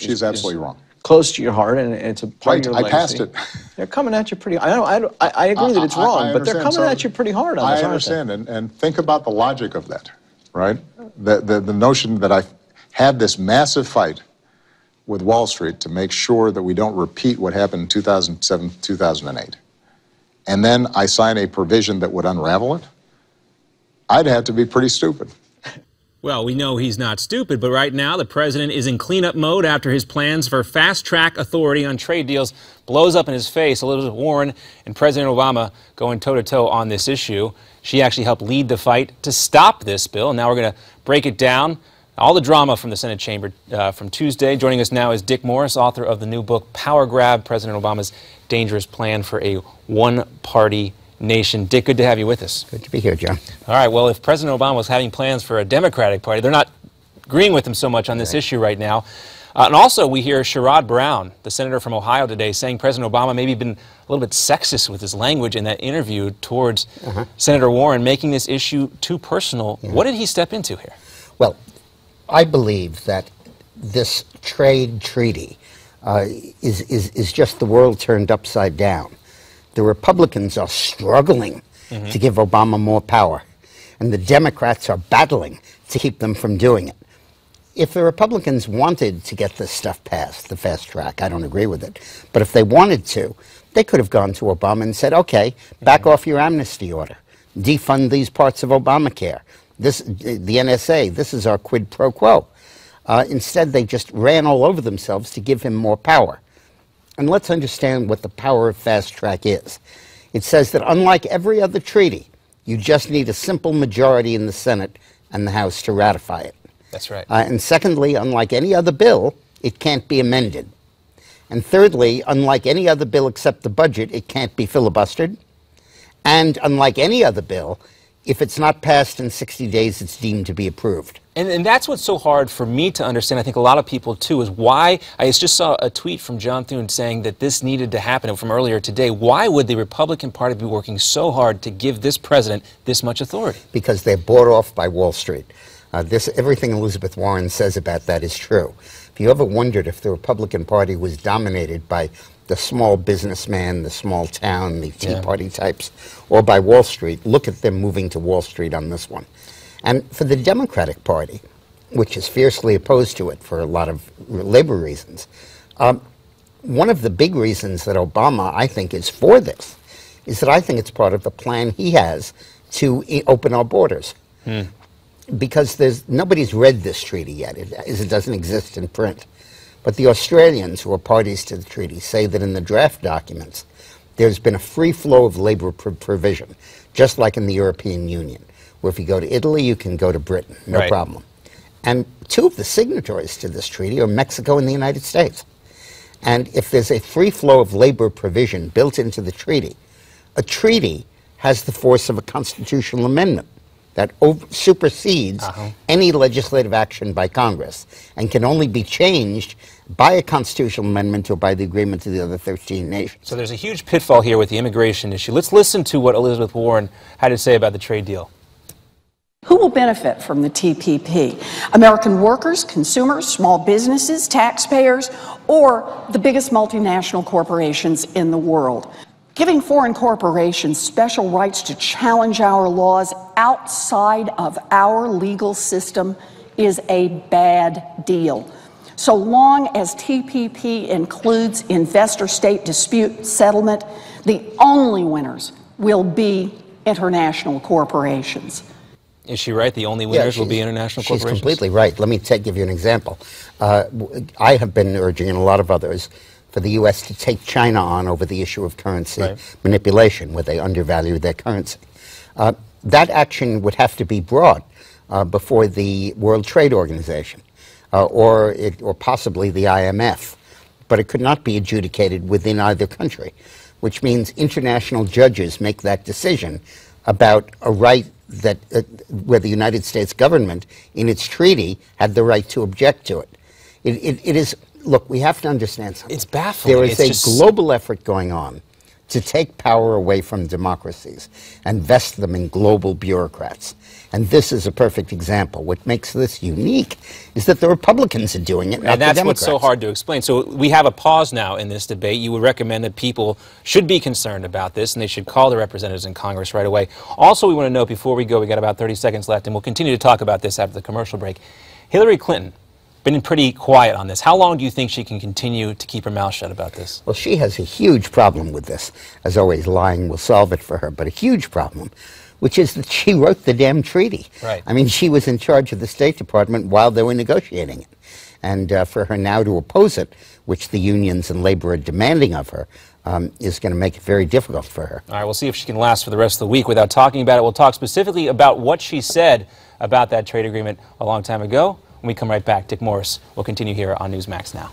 she's absolutely wrong. Close to your heart, and it's a part of your legacy. I passed it. They're coming at you pretty. I agree that it's wrong, but they're coming at you pretty hard on this. I understand, and think about the logic of that, right? The notion that I had this massive fight with Wall Street to make sure that we don't repeat what happened in 2007, 2008, and then I sign a provision that would unravel it. I'd have to be pretty stupid. Well, we know he's not stupid, but right now the president is in cleanup mode after his plans for fast-track authority on trade deals blows up in his face. Elizabeth Warren and President Obama going toe-to-toe on this issue. She actually helped lead the fight to stop this bill, and now we're going to break it down. All the drama from the Senate chamber from Tuesday. Joining us now is Dick Morris, author of the new book, Power Grab, President Obama's Dangerous Plan for a One-Party Nation. Dick, good to have you with us. Good to be here, John. All right, well, if President Obama was having plans for a Democratic Party, they're not agreeing with him so much on this issue right now. And also, we hear Sherrod Brown, the senator from Ohio today, saying President Obama maybe been a little bit sexist with his language in that interview towards Senator Warren, making this issue too personal. What did he step into here? Well, I believe that this trade treaty is just the world turned upside down. The Republicans are struggling to give Obama more power, and the Democrats are battling to keep them from doing it. If the Republicans wanted to get this stuff passed, the fast track, I don't agree with it, but if they wanted to, they could have gone to Obama and said, okay, back off your amnesty order, defund these parts of Obamacare, the NSA, this is our quid pro quo. Instead, they just ran all over themselves to give him more power. And let's understand what the power of fast track is. It says that unlike every other treaty, you just need a simple majority in the Senate and the House to ratify it. That's right. And secondly, unlike any other bill, it can't be amended. And thirdly, unlike any other bill except the budget, it can't be filibustered. And unlike any other bill, if it's not passed in 60 days, it's deemed to be approved. And that's what's so hard for me to understand, I think a lot of people too, is why, I just saw a tweet from John Thune saying that this needed to happen from earlier today. Why would the Republican Party be working so hard to give this president this much authority? Because they're bought off by Wall Street. Everything Elizabeth Warren says about that is true. If you ever wondered if the Republican Party was dominated by the small businessman, the small town, the Tea Party types, or by Wall Street, look at them moving to Wall Street on this one. And for the Democratic Party, which is fiercely opposed to it for a lot of labor reasons, one of the big reasons that Obama, I think, is for this is that I think it's part of the plan he has to open our borders. Because nobody's read this treaty yet. It doesn't exist in print. But the Australians, who are parties to the treaty, say that in the draft documents, there's been a free flow of labor provision, just like in the European Union, where if you go to Italy, you can go to Britain, no problem. And two of the signatories to this treaty are Mexico and the United States. And if there's a free flow of labor provision built into the treaty, a treaty has the force of a constitutional amendment that supersedes any legislative action by Congress and can only be changed by a constitutional amendment or by the agreement of the other 13 nations. So there's a huge pitfall here with the immigration issue. Let's listen to what Elizabeth Warren had to say about the trade deal. Who will benefit from the TPP? American workers, consumers, small businesses, taxpayers, or the biggest multinational corporations in the world? Giving foreign corporations special rights to challenge our laws outside of our legal system is a bad deal. So long as TPP includes investor-state dispute settlement, the only winners will be international corporations. Is she right? The only winners will be international corporations? She's completely right. Let me give you an example. I have been urging, and a lot of others, for the U.S. to take China on over the issue of currency manipulation, where they undervalue their currency. That action would have to be brought before the World Trade Organization or possibly the IMF, but it could not be adjudicated within either country, which means international judges make that decision about a right that where the United States government, in its treaty, had the right to object to it. It is. Look, we have to understand something. It's baffling. There is a global effort going on to take power away from democracies and vest them in global bureaucrats. And this is a perfect example. What makes this unique is that the Republicans are doing it, not the Democrats. And that's what's so hard to explain. So we have a pause now in this debate. You would recommend that people should be concerned about this, and they should call the representatives in Congress right away. Also, we want to note before we go, we got about 30 seconds left, and we'll continue to talk about this after the commercial break. Hillary Clinton, been pretty quiet on this. How long do you think she can continue to keep her mouth shut about this? Well, she has a huge problem with this. As always, lying will solve it for her, but a huge problem, which is that she wrote the damn treaty. Right. I mean, she was in charge of the State Department while they were negotiating it. And for her now to oppose it, which the unions and labor are demanding of her, is going to make it very difficult for her. All right, we'll see if she can last for the rest of the week without talking about it. We'll talk specifically about what she said about that trade agreement a long time ago. When we come right back, Dick Morris will continue here on Newsmax Now.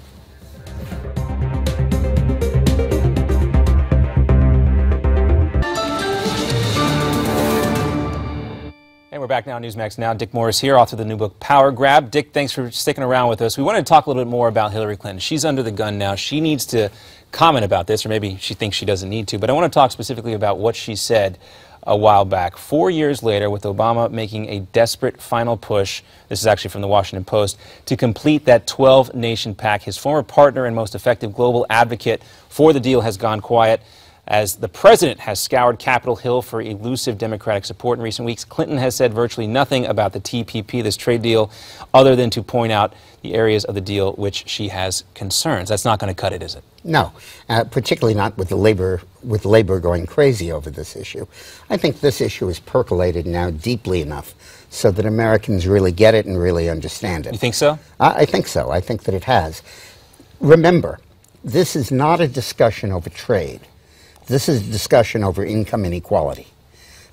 And we're back now on Newsmax Now. Dick Morris here, author of the new book, Power Grab. Dick, thanks for sticking around with us. We wanted to talk a little bit more about Hillary Clinton. She's under the gun now. She needs to comment about this, or maybe she thinks she doesn't need to. But I want to talk specifically about what she said a while back. 4 years later, with Obama making a desperate final push, this is actually from the Washington Post, to complete that 12-nation pact. His former partner and most effective global advocate for the deal has gone quiet. As the president has scoured Capitol Hill for elusive Democratic support in recent weeks, Clinton has said virtually nothing about the TPP, this trade deal, other than to point out the areas of the deal which she has concerns. That's not going to cut it, is it? No, particularly not with labor going crazy over this issue. I think this issue is percolated now deeply enough so that Americans really get it and really understand it. You think so? I think so. I think that it has. Remember, this is not a discussion over trade. This is a discussion over income inequality.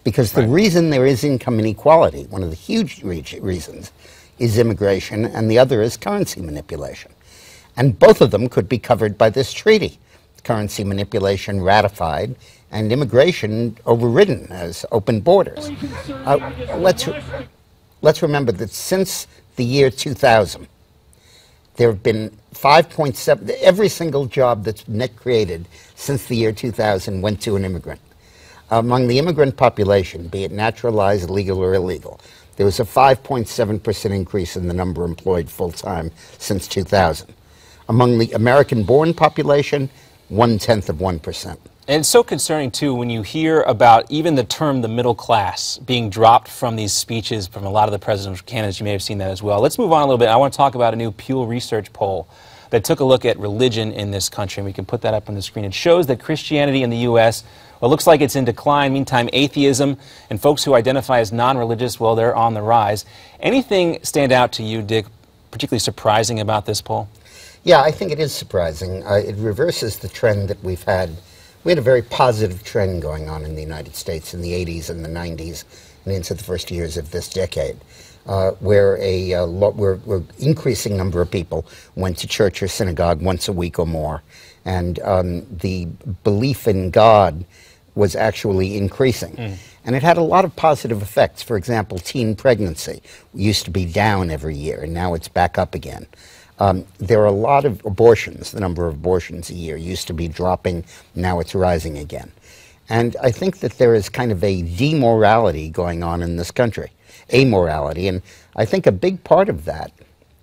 Because the reason there is income inequality, one of the huge reasons, is immigration, and the other is currency manipulation. And both of them could be covered by this treaty. Currency manipulation ratified, and immigration overridden as open borders. Let's remember that since the year 2000, there have been 5.7, every single job that's net created since the year 2000 went to an immigrant. Among the immigrant population, be it naturalized, legal or illegal, there was a 5.7% increase in the number employed full-time since 2000. Among the American-born population, 0.1%. And it's so concerning, too, when you hear about even the term the middle class being dropped from these speeches from a lot of the presidential candidates. You may have seen that as well. Let's move on a little bit. I want to talk about a new Pew Research poll that took a look at religion in this country. And we can put that up on the screen. It shows that Christianity in the U.S., well, it looks like it's in decline. Meantime, atheism and folks who identify as non-religious, well, they're on the rise. Anything stand out to you, Dick, particularly surprising about this poll? Yeah, I think it is surprising. It reverses the trend that we've had. We had a very positive trend going on in the United States in the 80s and the 90s and into the first years of this decade, where where increasing number of people went to church or synagogue once a week or more. And the belief in God was actually increasing. And it had a lot of positive effects. For example, teen pregnancy used to be down every year, and now it's back up again. There are a lot of abortions. The number of abortions a year used to be dropping, now it's rising again. And I think that there is kind of a demorality going on in this country, amorality, and I think a big part of that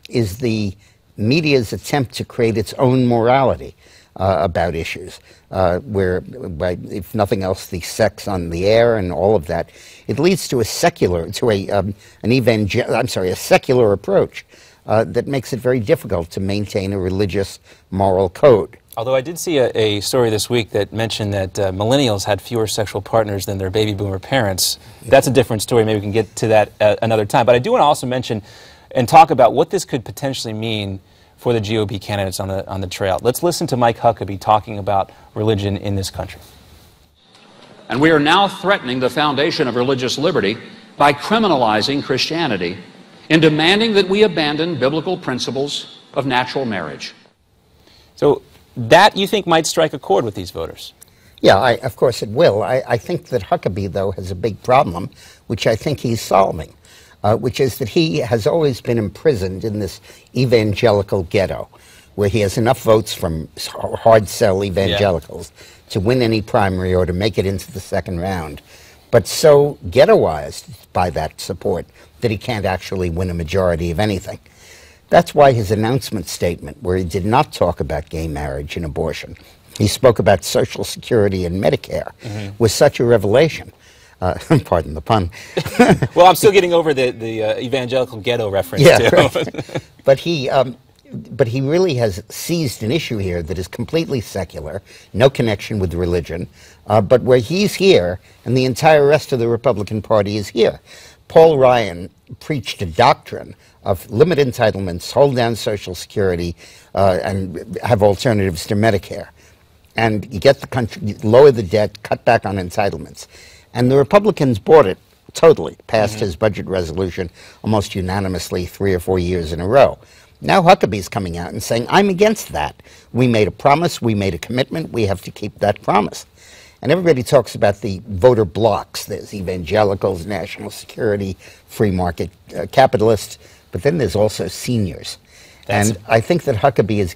is the media's attempt to create its own morality about issues, where, if nothing else, the sex on the air and all of that, it leads to a secular, a secular approach. That makes it very difficult to maintain a religious moral code. Although I did see a story this week that mentioned that millennials had fewer sexual partners than their baby boomer parents. That's a different story. Maybe we can get to that another time. But I do want to also mention and talk about what this could potentially mean for the GOP candidates on the trail. Let's listen to Mike Huckabee talking about religion in this country. And we are now threatening the foundation of religious liberty by criminalizing Christianity in demanding that we abandon biblical principles of natural marriage. So that, you think, might strike a chord with these voters? Yeah, of course it will. I think that Huckabee, though, has a big problem, which I think he's solving, which is that he has always been imprisoned in this evangelical ghetto, where he has enough votes from hard sell evangelicals to win any primary or to make it into the second round, but so ghettoized by that support that he can't actually win a majority of anything. That's why his announcement statement, where he did not talk about gay marriage and abortion, he spoke about Social Security and Medicare, was such a revelation. Pardon the pun. Well, I'm still getting over the evangelical ghetto reference, yeah, too. Right. But he really has seized an issue here that is completely secular, no connection with religion, but where he's here and the entire rest of the Republican Party is here. Paul Ryan preached a doctrine of limit entitlements, hold down Social Security, and have alternatives to Medicare. And you get the country, lower the debt, cut back on entitlements. And the Republicans bought it totally, passed his budget resolution almost unanimously 3 or 4 years in a row. Now Huckabee's coming out and saying, I'm against that. We made a promise, we made a commitment, we have to keep that promise. And everybody talks about the voter blocks. There's evangelicals, national security, free market capitalists, but then there's also seniors. And I think that Huckabee is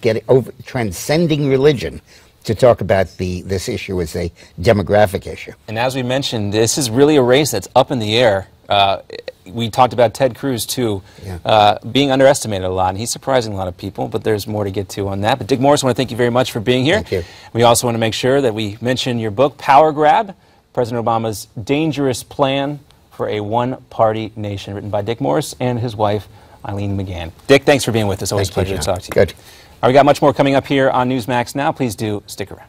transcending religion to talk about this issue as a demographic issue. And as we mentioned, this is really a race that's up in the air. We talked about Ted Cruz, too, being underestimated a lot, and he's surprising a lot of people, but there's more to get to on that. But Dick Morris, I want to thank you very much for being here. Thank you. We also want to make sure that we mention your book, Power Grab, President Obama's Dangerous Plan for a One-Party Nation, written by Dick Morris and his wife, Eileen McGann. Dick, thanks for being with us. Always a pleasure to talk to you. Good. All right, we got much more coming up here on Newsmax now. Please do stick around.